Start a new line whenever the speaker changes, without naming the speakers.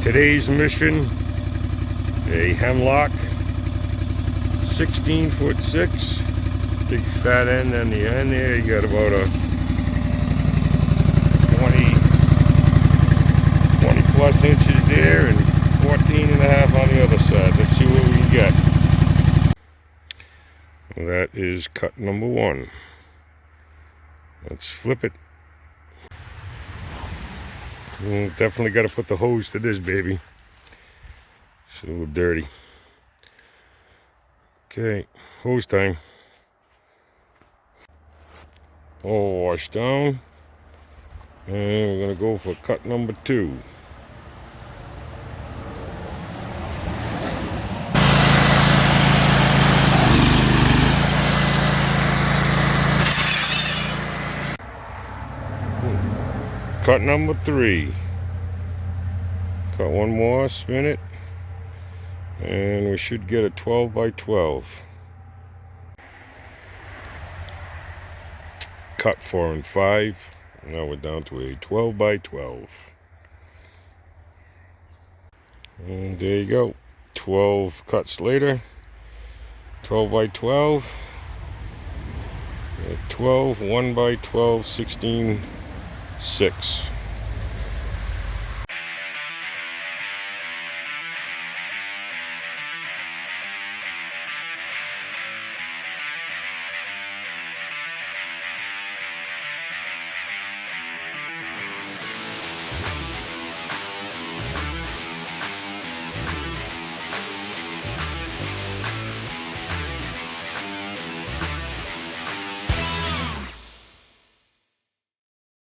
Today's mission, a Hemlock 16'6", big fat end on the end there. You got about a 20 plus inches there and 14 and a half on the other side. Let's see what we can get. That is cut number one. Let's flip it. Definitely got to put the hose to this baby. It's a little dirty. Okay, hose time. All washed down. And we're going to go for cut number two. Cut number three. Cut one more, spin it, and we should get a 12 by 12. Cut 4 and 5. Now we're down to a 12 by 12. And there you go. 12 cuts later. 12 by 12. 12, 1 by 12, 16, 6.